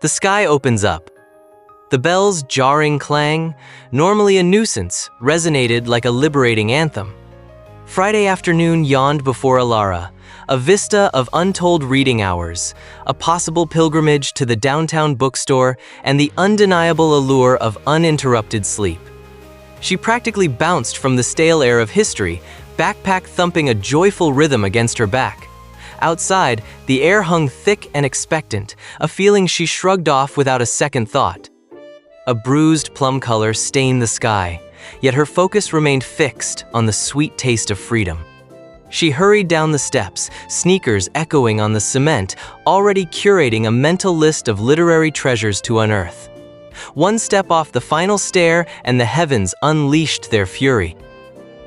The sky opens up. The bell's jarring clang, normally a nuisance, resonated like a liberating anthem. Friday afternoon yawned before Alara, a vista of untold reading hours, a possible pilgrimage to the downtown bookstore, and the undeniable allure of uninterrupted sleep. She practically bounced from the stale air of history, backpack thumping a joyful rhythm against her back. Outside, the air hung thick and expectant, a feeling she shrugged off without a second thought. A bruised plum color stained the sky, yet her focus remained fixed on the sweet taste of freedom. She hurried down the steps, sneakers echoing on the cement, already curating a mental list of literary treasures to unearth. One step off the final stair, and the heavens unleashed their fury.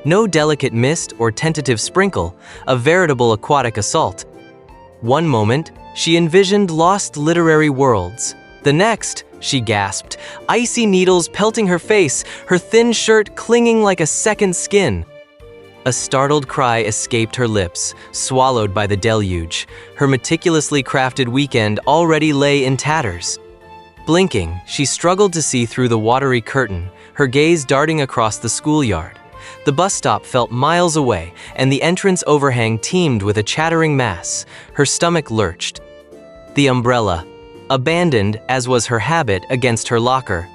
No delicate mist or tentative sprinkle, a veritable aquatic assault. One moment, she envisioned lost literary worlds. The next, she gasped, icy needles pelting her face, her thin shirt clinging like a second skin. A startled cry escaped her lips, swallowed by the deluge. Her meticulously crafted weekend already lay in tatters. Blinking, she struggled to see through the watery curtain, her gaze darting across the schoolyard. The bus stop felt miles away, and the entrance overhang teemed with a chattering mass. Her stomach lurched. The umbrella, abandoned, as was her habit, against her locker.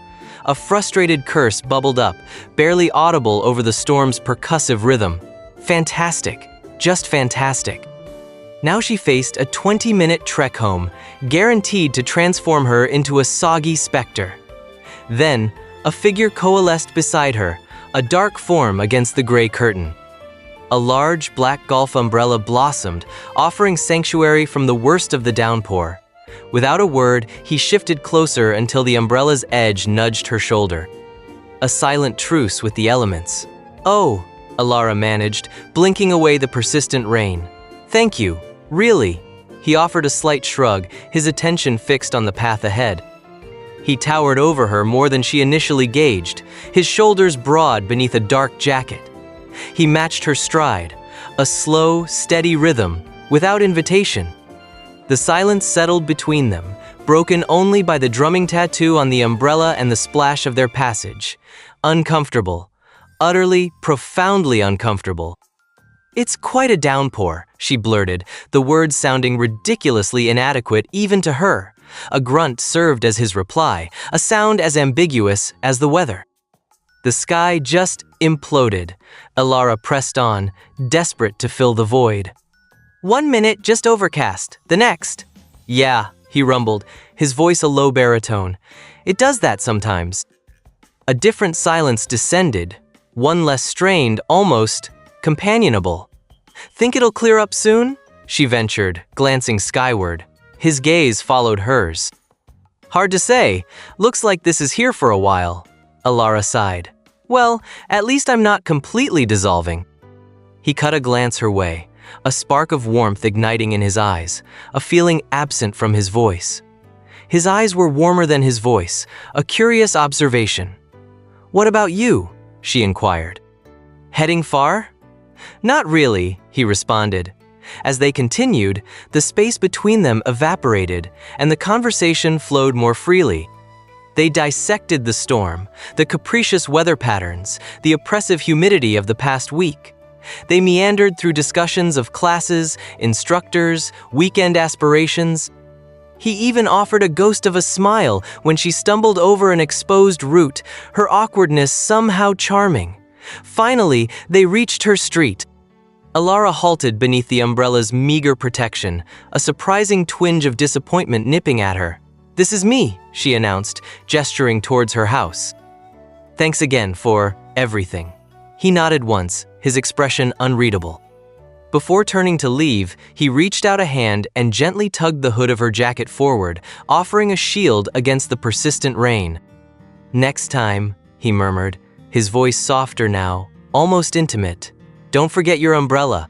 A frustrated curse bubbled up, barely audible over the storm's percussive rhythm. Fantastic. Just fantastic. Now she faced a 20-minute trek home, guaranteed to transform her into a soggy specter. Then, a figure coalesced beside her, a dark form against the gray curtain. A large black golf umbrella blossomed, offering sanctuary from the worst of the downpour. Without a word, he shifted closer until the umbrella's edge nudged her shoulder. A silent truce with the elements. "Oh," Alara managed, blinking away the persistent rain. "Thank you, really." He offered a slight shrug, his attention fixed on the path ahead. He towered over her more than she initially gauged, his shoulders broad beneath a dark jacket. He matched her stride, a slow, steady rhythm, without invitation. The silence settled between them, broken only by the drumming tattoo on the umbrella and the splash of their passage. Uncomfortable. Utterly, profoundly uncomfortable. "It's quite a downpour," she blurted, the words sounding ridiculously inadequate even to her. A grunt served as his reply, a sound as ambiguous as the weather. The sky just imploded. Alara pressed on, desperate to fill the void. "1 minute just overcast, the next." "Yeah," he rumbled, his voice a low baritone. "It does that sometimes." A different silence descended, one less strained, almost companionable. "Think it'll clear up soon?" she ventured, glancing skyward. His gaze followed hers. "Hard to say. Looks like this is here for a while." Alara sighed. "Well, at least I'm not completely dissolving." He cut a glance her way, a spark of warmth igniting in his eyes, a feeling absent from his voice. His eyes were warmer than his voice, a curious observation. "What about you?" she inquired. "Heading far?" "Not really," he responded. As they continued, the space between them evaporated, and the conversation flowed more freely. They dissected the storm, the capricious weather patterns, the oppressive humidity of the past week. They meandered through discussions of classes, instructors, weekend aspirations. He even offered a ghost of a smile when she stumbled over an exposed root, her awkwardness somehow charming. Finally, they reached her street. Alara halted beneath the umbrella's meager protection, a surprising twinge of disappointment nipping at her. "This is me," she announced, gesturing towards her house. "Thanks again for everything." He nodded once, his expression unreadable. Before turning to leave, he reached out a hand and gently tugged the hood of her jacket forward, offering a shield against the persistent rain. "Next time," he murmured, his voice softer now, almost intimate. "Don't forget your umbrella."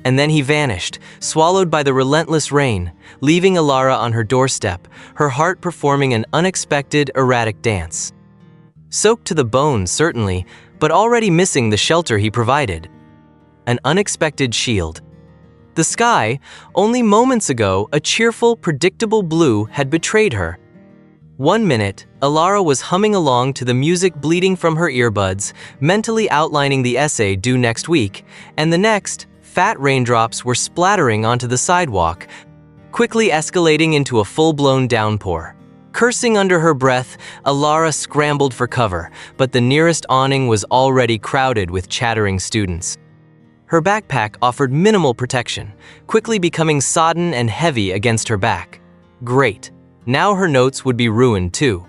And then he vanished, swallowed by the relentless rain, leaving Alara on her doorstep, her heart performing an unexpected, erratic dance. Soaked to the bone, certainly, but already missing the shelter he provided. An unexpected shield. The sky, only moments ago a cheerful, predictable blue, had betrayed her. One minute, Alara was humming along to the music bleeding from her earbuds, mentally outlining the essay due next week, and the next, fat raindrops were splattering onto the sidewalk, quickly escalating into a full-blown downpour. Cursing under her breath, Alara scrambled for cover, but the nearest awning was already crowded with chattering students. Her backpack offered minimal protection, quickly becoming sodden and heavy against her back. Great. Now her notes would be ruined too.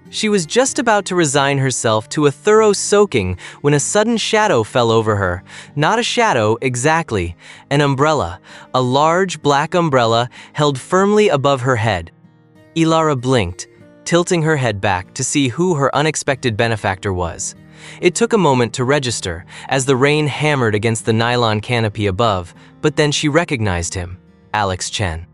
She was just about to resign herself to a thorough soaking when a sudden shadow fell over her. Not a shadow, exactly. An umbrella. A large black umbrella held firmly above her head. Alara blinked, tilting her head back to see who her unexpected benefactor was. It took a moment to register as the rain hammered against the nylon canopy above, but then she recognized him, Alex Chen.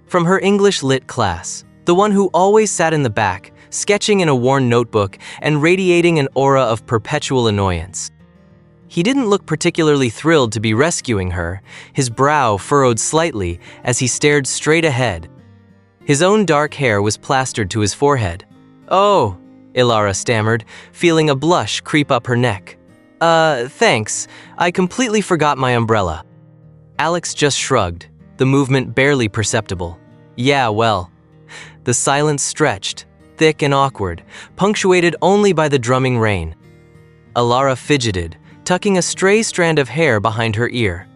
From her English Lit class, the one who always sat in the back, sketching in a worn notebook and radiating an aura of perpetual annoyance. He didn't look particularly thrilled to be rescuing her, his brow furrowed slightly as he stared straight ahead. His own dark hair was plastered to his forehead. "Oh," Alara stammered, feeling a blush creep up her neck. Thanks. I completely forgot my umbrella." Alex just shrugged, the movement barely perceptible. "Yeah, well." The silence stretched, thick and awkward, punctuated only by the drumming rain. Alara fidgeted, tucking a stray strand of hair behind her ear.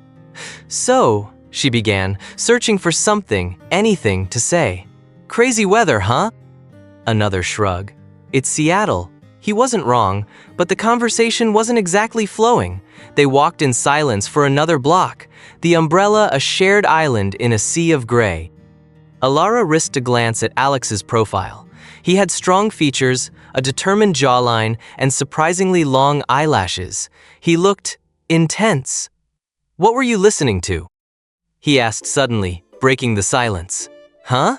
"So," she began, searching for something, anything to say. "Crazy weather, huh?" Another shrug. "It's Seattle." He wasn't wrong, but the conversation wasn't exactly flowing. They walked in silence for another block, the umbrella a shared island in a sea of gray. Alara risked a glance at Alex's profile. He had strong features, a determined jawline, and surprisingly long eyelashes. He looked intense. "What were you listening to?" he asked suddenly, breaking the silence. "Huh?"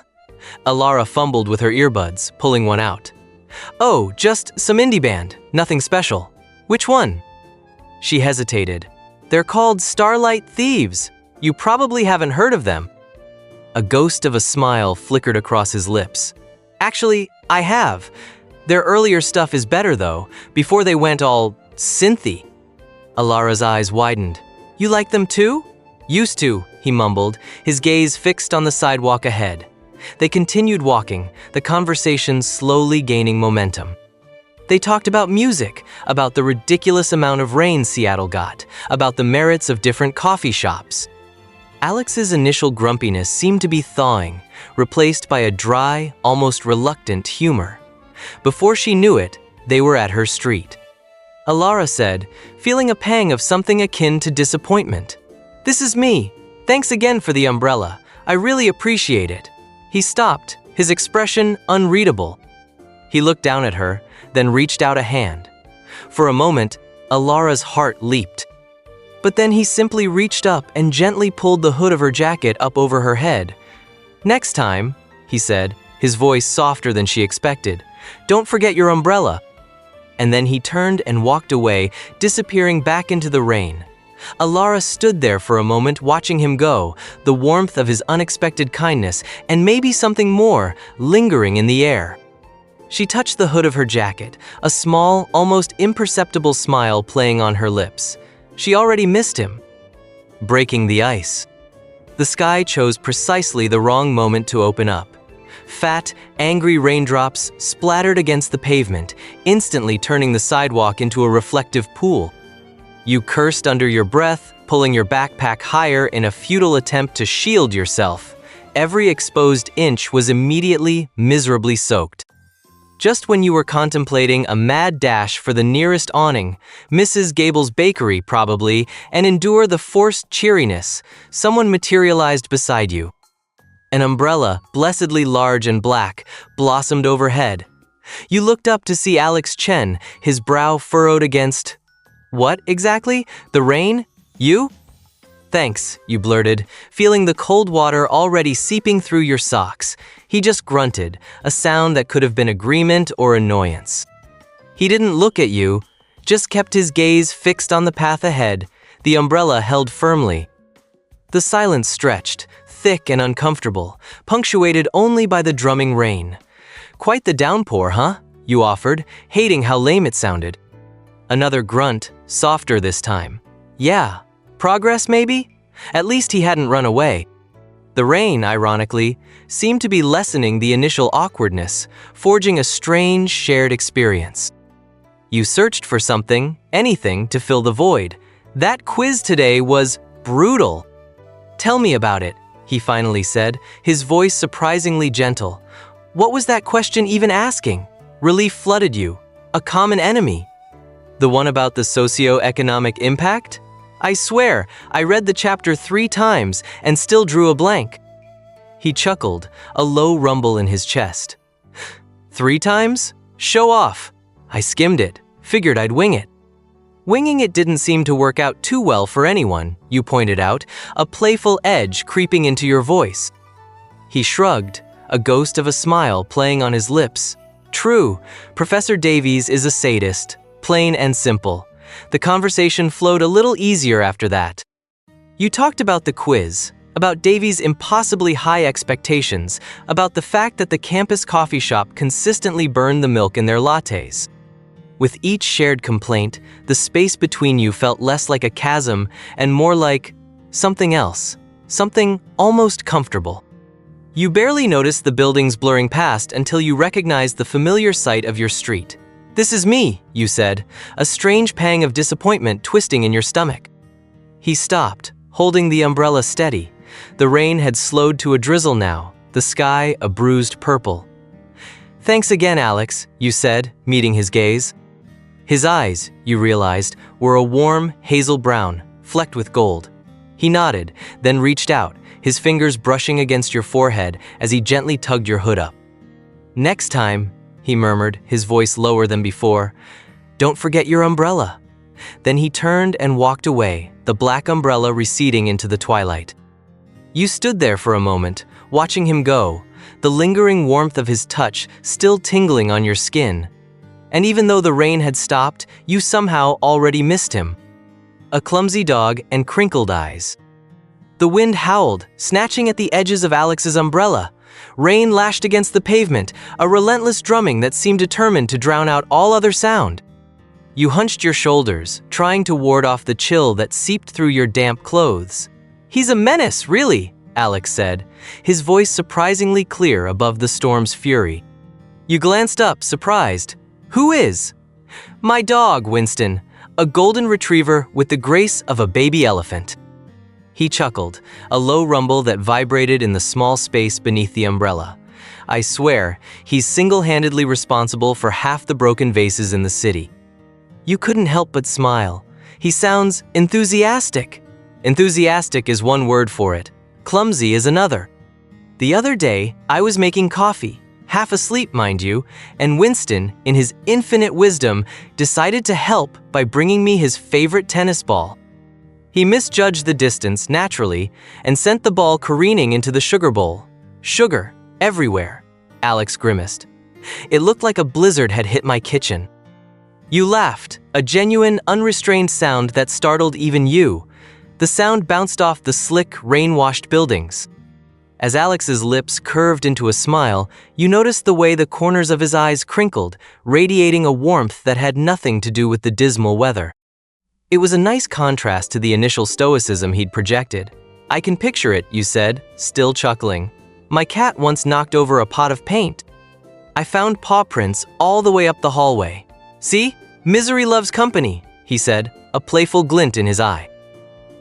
Alara fumbled with her earbuds, pulling one out. "Oh, just some indie band, nothing special." "Which one?" She hesitated. "They're called Starlight Thieves. You probably haven't heard of them." A ghost of a smile flickered across his lips. "Actually, I have. Their earlier stuff is better though, before they went all synthy." Alara's eyes widened. "You like them too?" "Used to," he mumbled, his gaze fixed on the sidewalk ahead. They continued walking, the conversation slowly gaining momentum. They talked about music, about the ridiculous amount of rain Seattle got, about the merits of different coffee shops. Alex's initial grumpiness seemed to be thawing, replaced by a dry, almost reluctant humor. Before she knew it, they were at her street. Alara said, feeling a pang of something akin to disappointment. "This is me. Thanks again for the umbrella. I really appreciate it." He stopped, his expression unreadable. He looked down at her, then reached out a hand. For a moment, Alara's heart leaped. But then he simply reached up and gently pulled the hood of her jacket up over her head. "Next time," he said, his voice softer than she expected, "don't forget your umbrella." And then he turned and walked away, disappearing back into the rain. Alara stood there for a moment watching him go, the warmth of his unexpected kindness and maybe something more lingering in the air. She touched the hood of her jacket, a small, almost imperceptible smile playing on her lips. She already missed him. Breaking the ice. The sky chose precisely the wrong moment to open up. Fat, angry raindrops splattered against the pavement, instantly turning the sidewalk into a reflective pool. You cursed under your breath, pulling your backpack higher in a futile attempt to shield yourself. Every exposed inch was immediately, miserably soaked. Just when you were contemplating a mad dash for the nearest awning, Mrs. Gable's bakery probably, and endure the forced cheeriness, someone materialized beside you. An umbrella, blessedly large and black, blossomed overhead. You looked up to see Alex Chen, his brow furrowed against... What, exactly? The rain? You? "Thanks," you blurted, feeling the cold water already seeping through your socks. He just grunted, a sound that could have been agreement or annoyance. He didn't look at you, just kept his gaze fixed on the path ahead, the umbrella held firmly. The silence stretched, thick and uncomfortable, punctuated only by the drumming rain. Quite the downpour, huh? You offered, hating how lame it sounded. Another grunt, softer this time. Yeah. Progress, maybe? At least he hadn't run away. The rain, ironically, seemed to be lessening the initial awkwardness, forging a strange shared experience. You searched for something, anything, to fill the void. That quiz today was brutal. Tell me about it, he finally said, his voice surprisingly gentle. What was that question even asking? Relief flooded you. A common enemy. The one about the socio-economic impact? I swear, I read the chapter 3 times and still drew a blank. He chuckled, a low rumble in his chest. 3 times? Show off. I skimmed it, figured I'd wing it. Winging it didn't seem to work out too well for anyone, you pointed out, a playful edge creeping into your voice. He shrugged, a ghost of a smile playing on his lips. True, Professor Davies is a sadist, plain and simple. The conversation flowed a little easier after that. You talked about the quiz, about Davies' impossibly high expectations, about the fact that the campus coffee shop consistently burned the milk in their lattes. With each shared complaint, the space between you felt less like a chasm and more like something else, something almost comfortable. You barely noticed the buildings blurring past until you recognized the familiar sight of your street. This is me, you said, a strange pang of disappointment twisting in your stomach. He stopped, holding the umbrella steady. The rain had slowed to a drizzle now, the sky a bruised purple. Thanks again, Alex, you said, meeting his gaze. His eyes, you realized, were a warm, hazel brown, flecked with gold. He nodded, then reached out, his fingers brushing against your forehead as he gently tugged your hood up. Next time, he murmured, his voice lower than before, don't forget your umbrella. Then he turned and walked away, the black umbrella receding into the twilight. You stood there for a moment, watching him go, the lingering warmth of his touch still tingling on your skin. And even though the rain had stopped, you somehow already missed him. A clumsy dog and crinkled eyes. The wind howled, snatching at the edges of Alex's umbrella. Rain lashed against the pavement, a relentless drumming that seemed determined to drown out all other sound. You hunched your shoulders, trying to ward off the chill that seeped through your damp clothes. He's a menace, really, Alex said, his voice surprisingly clear above the storm's fury. You glanced up, surprised. Who is? My dog, Winston, a golden retriever with the grace of a baby elephant. He chuckled, a low rumble that vibrated in the small space beneath the umbrella. I swear, he's single-handedly responsible for half the broken vases in the city. You couldn't help but smile. He sounds enthusiastic. Enthusiastic is one word for it. Clumsy is another. The other day, I was making coffee, half asleep, mind you, and Winston, in his infinite wisdom, decided to help by bringing me his favorite tennis ball. He misjudged the distance, naturally, and sent the ball careening into the sugar bowl. Sugar, everywhere, Alex grimaced. It looked like a blizzard had hit my kitchen. You laughed, a genuine, unrestrained sound that startled even you. The sound bounced off the slick, rain-washed buildings. As Alex's lips curved into a smile, you noticed the way the corners of his eyes crinkled, radiating a warmth that had nothing to do with the dismal weather. It was a nice contrast to the initial stoicism he'd projected. I can picture it, you said, still chuckling. My cat once knocked over a pot of paint. I found paw prints all the way up the hallway. See? Misery loves company, he said, a playful glint in his eye.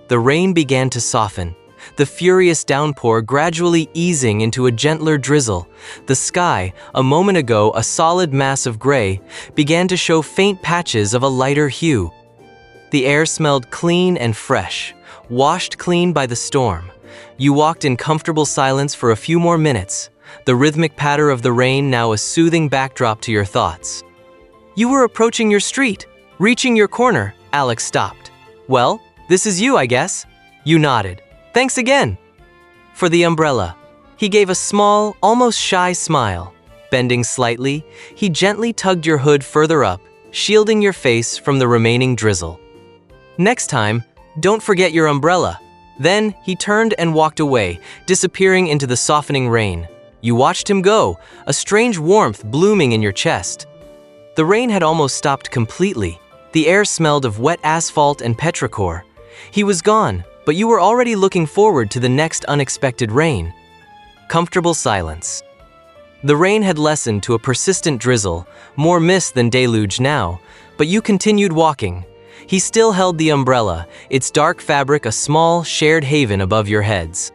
The rain began to soften, the furious downpour gradually easing into a gentler drizzle. The sky, a moment ago a solid mass of gray, began to show faint patches of a lighter hue. The air smelled clean and fresh, washed clean by the storm. You walked in comfortable silence for a few more minutes, the rhythmic patter of the rain now a soothing backdrop to your thoughts. You were approaching your street, reaching your corner. Alex stopped. Well, this is you, I guess. You nodded. Thanks again. For the umbrella. He gave a small, almost shy smile. Bending slightly, he gently tugged your hood further up, shielding your face from the remaining drizzle. Next time, don't forget your umbrella. Then he turned and walked away, disappearing into the softening rain. You watched him go, a strange warmth blooming in your chest. The rain had almost stopped completely. The air smelled of wet asphalt and petrichor. He was gone, but you were already looking forward to the next unexpected rain. Comfortable silence. The rain had lessened to a persistent drizzle, more mist than deluge now, but you continued walking. He still held the umbrella, its dark fabric a small, shared haven above your heads.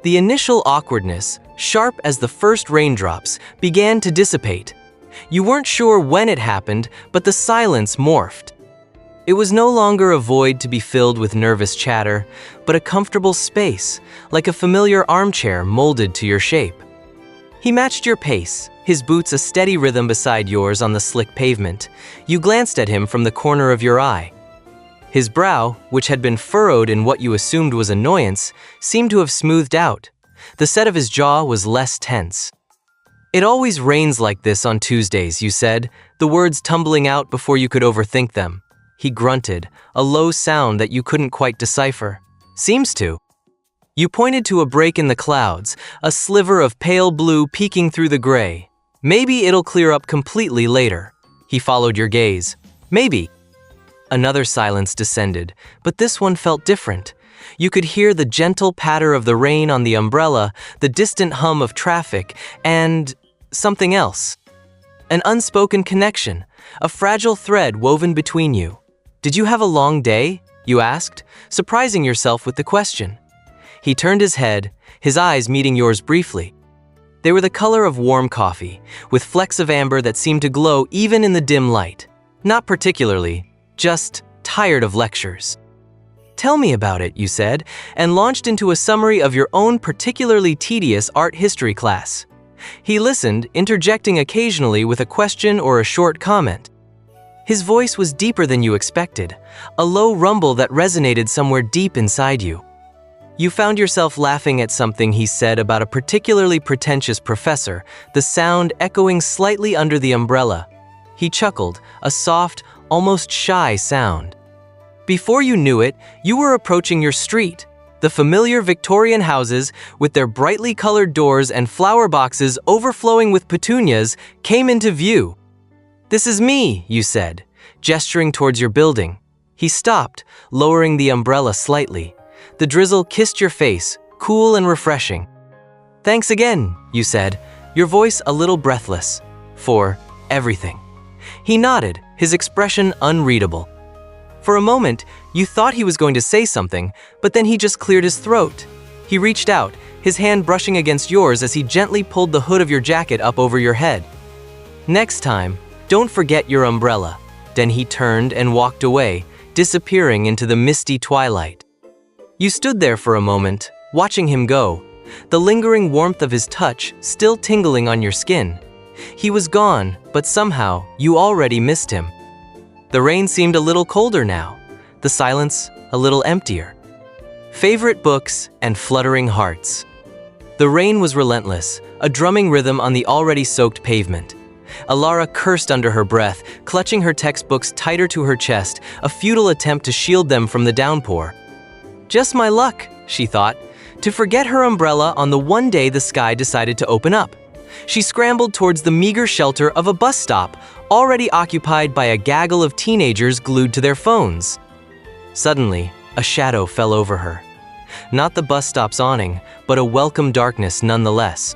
The initial awkwardness, sharp as the first raindrops, began to dissipate. You weren't sure when it happened, but the silence morphed. It was no longer a void to be filled with nervous chatter, but a comfortable space, like a familiar armchair molded to your shape. He matched your pace, his boots a steady rhythm beside yours on the slick pavement. You glanced at him from the corner of your eye. His brow, which had been furrowed in what you assumed was annoyance, seemed to have smoothed out. The set of his jaw was less tense. "It always rains like this on Tuesdays," you said, the words tumbling out before you could overthink them. He grunted, a low sound that you couldn't quite decipher. "Seems to." You pointed to a break in the clouds, a sliver of pale blue peeking through the gray. "Maybe it'll clear up completely later." He followed your gaze. "Maybe." Another silence descended, but this one felt different. You could hear the gentle patter of the rain on the umbrella, the distant hum of traffic, and something else. An unspoken connection, a fragile thread woven between you. "Did you have a long day?" you asked, surprising yourself with the question. He turned his head, his eyes meeting yours briefly. They were the color of warm coffee, with flecks of amber that seemed to glow even in the dim light. Not particularly, just tired of lectures. "Tell me about it," you said, and launched into a summary of your own particularly tedious art history class. He listened, interjecting occasionally with a question or a short comment. His voice was deeper than you expected, a low rumble that resonated somewhere deep inside you. You found yourself laughing at something he said about a particularly pretentious professor, the sound echoing slightly under the umbrella. He chuckled, a soft, almost shy sound. Before you knew it, you were approaching your street. The familiar Victorian houses, with their brightly colored doors and flower boxes overflowing with petunias, came into view. "This is me," you said, gesturing towards your building. He stopped, lowering the umbrella slightly. The drizzle kissed your face, cool and refreshing. "Thanks again," you said, your voice a little breathless. "For everything." He nodded, his expression unreadable. For a moment, you thought he was going to say something, but then he just cleared his throat. He reached out, his hand brushing against yours as he gently pulled the hood of your jacket up over your head. "Next time, don't forget your umbrella." Then he turned and walked away, disappearing into the misty twilight. You stood there for a moment, watching him go, the lingering warmth of his touch still tingling on your skin. He was gone, but somehow you already missed him. The rain seemed a little colder now, the silence a little emptier. Favorite books and fluttering hearts. The rain was relentless, a drumming rhythm on the already soaked pavement. Alara cursed under her breath, clutching her textbooks tighter to her chest, a futile attempt to shield them from the downpour. Just my luck, she thought, to forget her umbrella on the one day the sky decided to open up. She scrambled towards the meager shelter of a bus stop, already occupied by a gaggle of teenagers glued to their phones. Suddenly, a shadow fell over her. Not the bus stop's awning, but a welcome darkness nonetheless.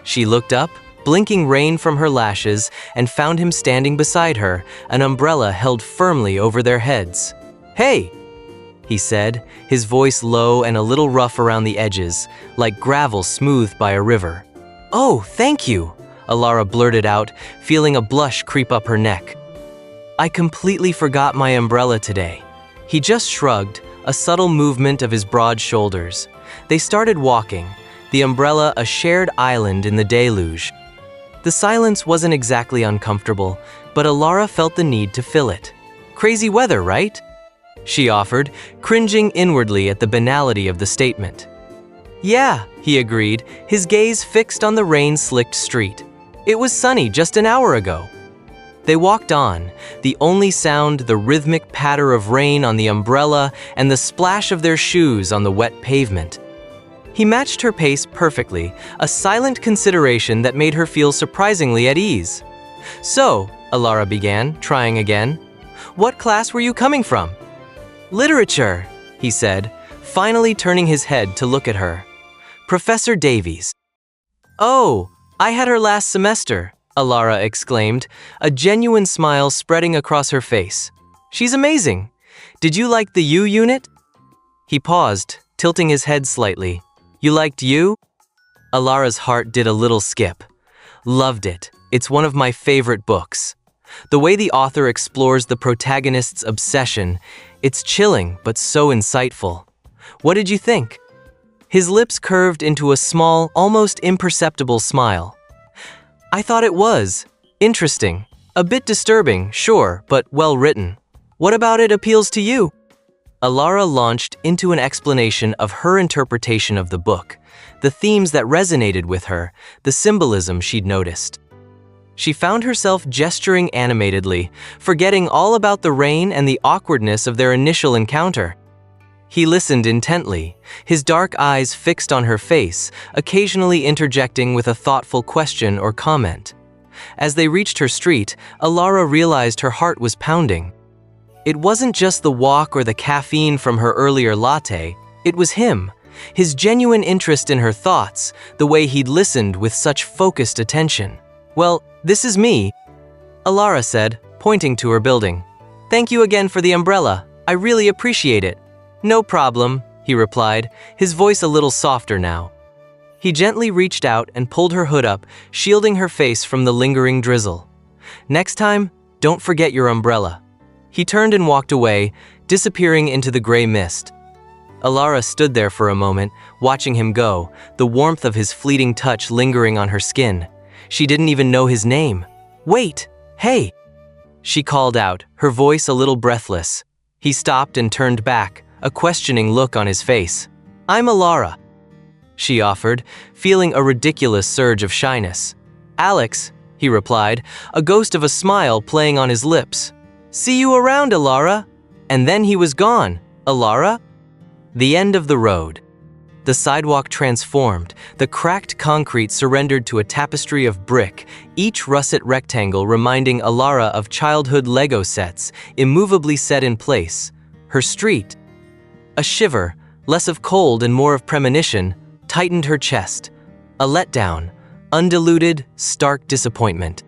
She looked up, blinking rain from her lashes, and found him standing beside her, an umbrella held firmly over their heads. "Hey!" he said, his voice low and a little rough around the edges, like gravel smoothed by a river. "Oh, thank you," Alara blurted out, feeling a blush creep up her neck. "I completely forgot my umbrella today." He just shrugged, a subtle movement of his broad shoulders. They started walking, the umbrella a shared island in the deluge. The silence wasn't exactly uncomfortable, but Alara felt the need to fill it. "Crazy weather, right?" she offered, cringing inwardly at the banality of the statement. "Yeah," he agreed, his gaze fixed on the rain-slicked street. "It was sunny just an hour ago." They walked on, the only sound the rhythmic patter of rain on the umbrella and the splash of their shoes on the wet pavement. He matched her pace perfectly, a silent consideration that made her feel surprisingly at ease. "So," Alara began, trying again, "what class were you coming from?" "Literature," he said, finally turning his head to look at her. "Professor Davies." "Oh, I had her last semester," Alara exclaimed, a genuine smile spreading across her face. "She's amazing. Did you like the U unit?" He paused, tilting his head slightly. "You liked U?" Alara's heart did a little skip. "Loved it. It's one of my favorite books. The way the author explores the protagonist's obsession, it's chilling but so insightful. What did you think?" His lips curved into a small, almost imperceptible smile. "I thought it was interesting. A bit disturbing, sure, but well written. What about it appeals to you?" Alara launched into an explanation of her interpretation of the book, the themes that resonated with her, the symbolism she'd noticed. She found herself gesturing animatedly, forgetting all about the rain and the awkwardness of their initial encounter. He listened intently, his dark eyes fixed on her face, occasionally interjecting with a thoughtful question or comment. As they reached her street, Alara realized her heart was pounding. It wasn't just the walk or the caffeine from her earlier latte, it was him, his genuine interest in her thoughts, the way he'd listened with such focused attention. "Well, this is me," Alara said, pointing to her building. "Thank you again for the umbrella. I really appreciate it." "No problem," he replied, his voice a little softer now. He gently reached out and pulled her hood up, shielding her face from the lingering drizzle. "Next time, don't forget your umbrella." He turned and walked away, disappearing into the gray mist. Alara stood there for a moment, watching him go, the warmth of his fleeting touch lingering on her skin. She didn't even know his name. "Wait, hey!" she called out, her voice a little breathless. He stopped and turned back, a questioning look on his face. "I'm Alara," she offered, feeling a ridiculous surge of shyness. "Alex," he replied, a ghost of a smile playing on his lips. "See you around, Alara." And then he was gone. Alara? The end of the road. The sidewalk transformed, the cracked concrete surrendered to a tapestry of brick, each russet rectangle reminding Alara of childhood Lego sets, immovably set in place. Her street. A shiver, less of cold and more of premonition, tightened her chest. A letdown, undiluted, stark disappointment.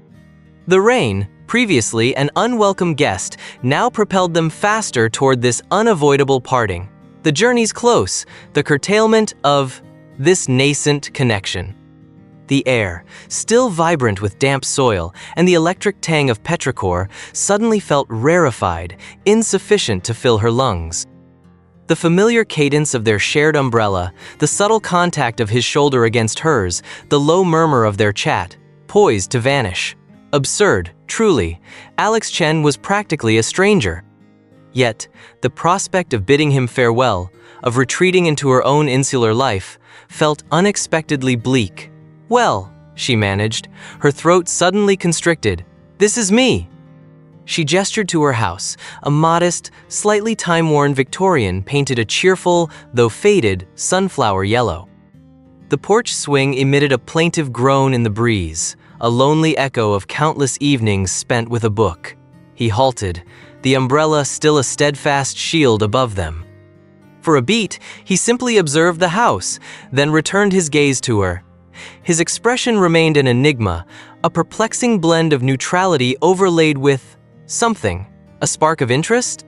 The rain, previously an unwelcome guest, now propelled them faster toward this unavoidable parting. The journey's close, the curtailment of this nascent connection. The air, still vibrant with damp soil, and the electric tang of petrichor, suddenly felt rarefied, insufficient to fill her lungs. The familiar cadence of their shared umbrella, the subtle contact of his shoulder against hers, the low murmur of their chat, poised to vanish. Absurd, truly. Alex Chen was practically a stranger. Yet, the prospect of bidding him farewell, of retreating into her own insular life, felt unexpectedly bleak. "Well," she managed, her throat suddenly constricted, "this is me." She gestured to her house, a modest, slightly time-worn Victorian painted a cheerful, though faded, sunflower yellow. The porch swing emitted a plaintive groan in the breeze, a lonely echo of countless evenings spent with a book. He halted, the umbrella still a steadfast shield above them. For a beat, he simply observed the house, then returned his gaze to her. His expression remained an enigma, a perplexing blend of neutrality overlaid with something, a spark of interest?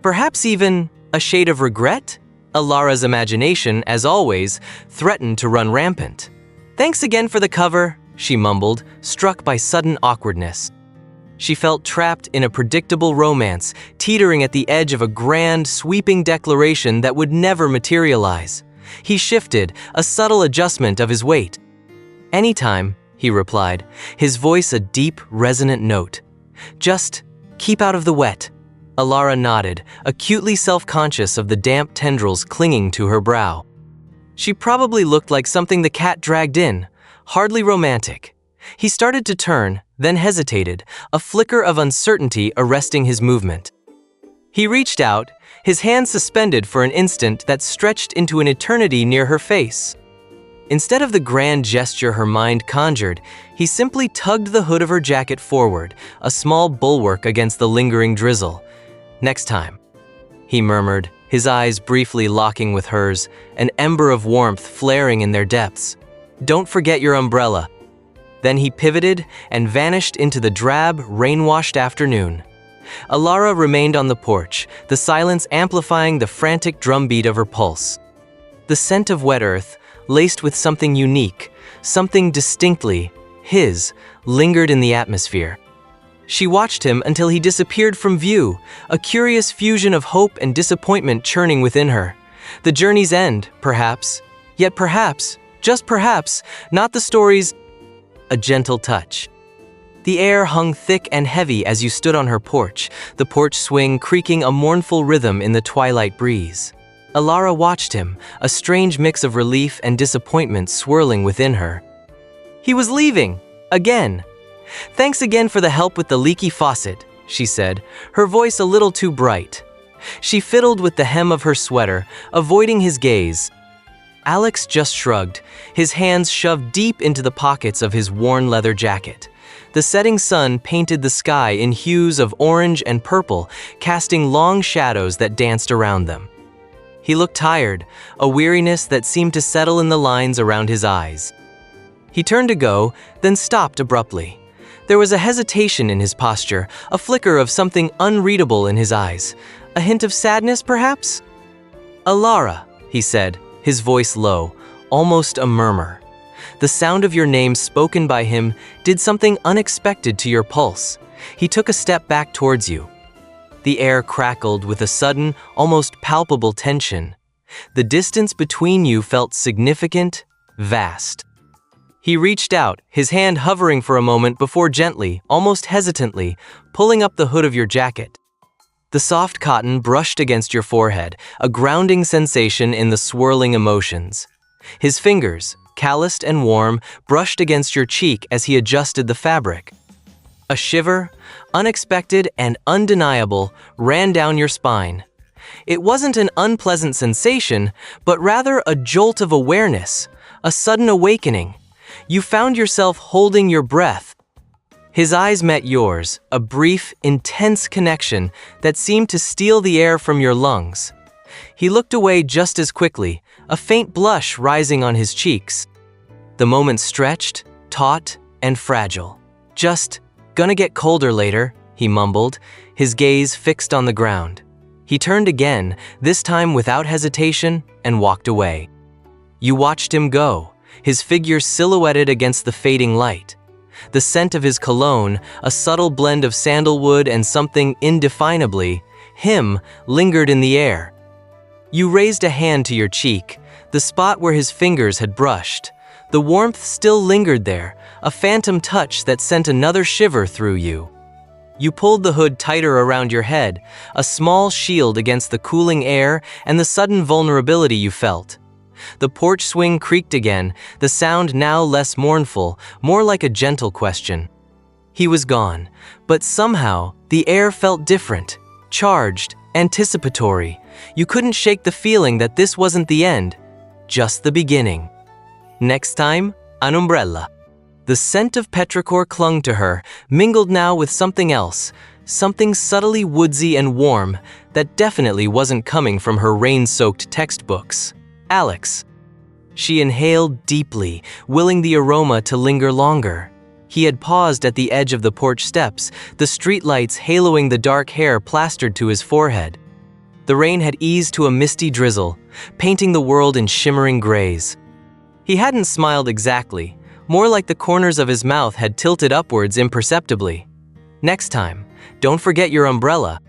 Perhaps even a shade of regret? Alara's imagination, as always, threatened to run rampant. "Thanks again for the cover," she mumbled, struck by sudden awkwardness. She felt trapped in a predictable romance, teetering at the edge of a grand, sweeping declaration that would never materialize. He shifted, a subtle adjustment of his weight. "Anytime," he replied, his voice a deep, resonant note. "Just keep out of the wet." Alara nodded, acutely self-conscious of the damp tendrils clinging to her brow. She probably looked like something the cat dragged in, hardly romantic. He started to turn, then hesitated, a flicker of uncertainty arresting his movement. He reached out, his hand suspended for an instant that stretched into an eternity near her face. Instead of the grand gesture her mind conjured, he simply tugged the hood of her jacket forward, a small bulwark against the lingering drizzle. "Next time," he murmured, his eyes briefly locking with hers, an ember of warmth flaring in their depths. "Don't forget your umbrella." Then he pivoted and vanished into the drab, rain-washed afternoon. Alara remained on the porch, the silence amplifying the frantic drumbeat of her pulse. The scent of wet earth, laced with something unique, something distinctly his, lingered in the atmosphere. She watched him until he disappeared from view, a curious fusion of hope and disappointment churning within her. The journey's end, perhaps, yet perhaps, just perhaps, not the story's. A gentle touch. The air hung thick and heavy as you stood on her porch, the porch swing creaking a mournful rhythm in the twilight breeze. Alara watched him, a strange mix of relief and disappointment swirling within her. He was leaving, again. "Thanks again for the help with the leaky faucet," she said, her voice a little too bright. She fiddled with the hem of her sweater, avoiding his gaze. Alex just shrugged, his hands shoved deep into the pockets of his worn leather jacket. The setting sun painted the sky in hues of orange and purple, casting long shadows that danced around them. He looked tired, a weariness that seemed to settle in the lines around his eyes. He turned to go, then stopped abruptly. There was a hesitation in his posture, a flicker of something unreadable in his eyes. A hint of sadness, perhaps? "Alara," he said, his voice low, almost a murmur. The sound of your name spoken by him did something unexpected to your pulse. He took a step back towards you. The air crackled with a sudden, almost palpable tension. The distance between you felt significant, vast. He reached out, his hand hovering for a moment before gently, almost hesitantly, pulling up the hood of your jacket. The soft cotton brushed against your forehead, a grounding sensation in the swirling emotions. His fingers, calloused and warm, brushed against your cheek as he adjusted the fabric. A shiver, unexpected and undeniable, ran down your spine. It wasn't an unpleasant sensation, but rather a jolt of awareness, a sudden awakening. You found yourself holding your breath. His eyes met yours, a brief, intense connection that seemed to steal the air from your lungs. He looked away just as quickly, a faint blush rising on his cheeks. The moment stretched, taut, and fragile. "Just gonna get colder later," he mumbled, his gaze fixed on the ground. He turned again, this time without hesitation, and walked away. You watched him go, his figure silhouetted against the fading light. The scent of his cologne, a subtle blend of sandalwood and something indefinably him, lingered in the air. You raised a hand to your cheek, the spot where his fingers had brushed. The warmth still lingered there, a phantom touch that sent another shiver through you. You pulled the hood tighter around your head, a small shield against the cooling air and the sudden vulnerability you felt. The porch swing creaked again, the sound now less mournful, more like a gentle question. He was gone, but somehow the air felt different, charged, anticipatory. You couldn't shake the feeling that this wasn't the end, just the beginning. Next time, an umbrella. The scent of petrichor clung to her, mingled now with something else, something subtly woodsy and warm that definitely wasn't coming from her rain-soaked textbooks. Alex. She inhaled deeply, willing the aroma to linger longer. He had paused at the edge of the porch steps, the streetlights haloing the dark hair plastered to his forehead. The rain had eased to a misty drizzle, painting the world in shimmering grays. He hadn't smiled exactly, more like the corners of his mouth had tilted upwards imperceptibly. "Next time, don't forget your umbrella,"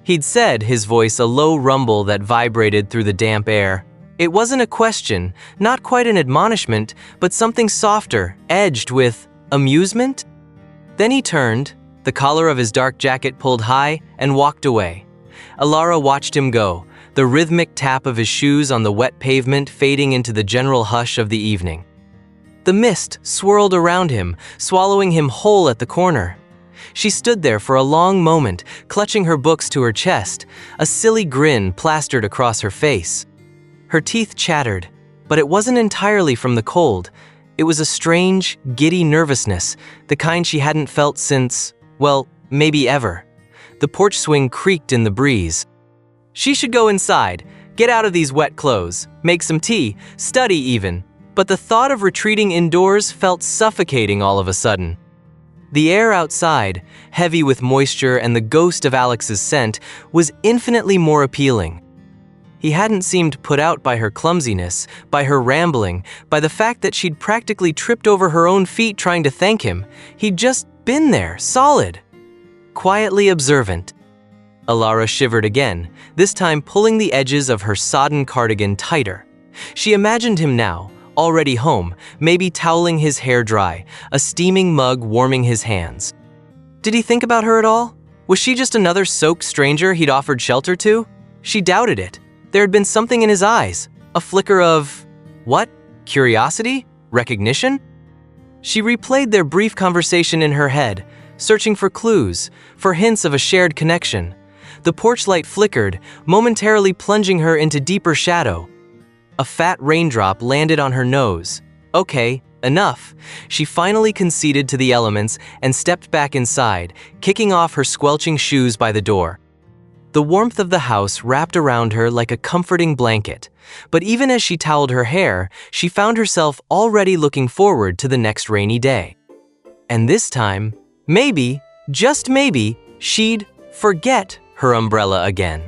he'd said, his voice a low rumble that vibrated through the damp air. It wasn't a question, not quite an admonishment, but something softer, edged with amusement. Then he turned, the collar of his dark jacket pulled high, and walked away. Alara watched him go, the rhythmic tap of his shoes on the wet pavement fading into the general hush of the evening. The mist swirled around him, swallowing him whole at the corner. She stood there for a long moment, clutching her books to her chest, a silly grin plastered across her face. Her teeth chattered, but it wasn't entirely from the cold. It was a strange, giddy nervousness, the kind she hadn't felt since, well, maybe ever. The porch swing creaked in the breeze. She should go inside, get out of these wet clothes, make some tea, study even. But the thought of retreating indoors felt suffocating all of a sudden. The air outside, heavy with moisture and the ghost of Alex's scent, was infinitely more appealing. He hadn't seemed put out by her clumsiness, by her rambling, by the fact that she'd practically tripped over her own feet trying to thank him. He'd just been there, solid. Quietly observant. Alara shivered again, this time pulling the edges of her sodden cardigan tighter. She imagined him now, already home, maybe toweling his hair dry, a steaming mug warming his hands. Did he think about her at all? Was she just another soaked stranger he'd offered shelter to? She doubted it. There had been something in his eyes, a flicker of… what? Curiosity? Recognition? She replayed their brief conversation in her head, searching for clues, for hints of a shared connection. The porch light flickered, momentarily plunging her into deeper shadow. A fat raindrop landed on her nose. Okay, enough. She finally conceded to the elements and stepped back inside, kicking off her squelching shoes by the door. The warmth of the house wrapped around her like a comforting blanket, but even as she toweled her hair, she found herself already looking forward to the next rainy day. And this time, maybe, just maybe, she'd forget her umbrella again.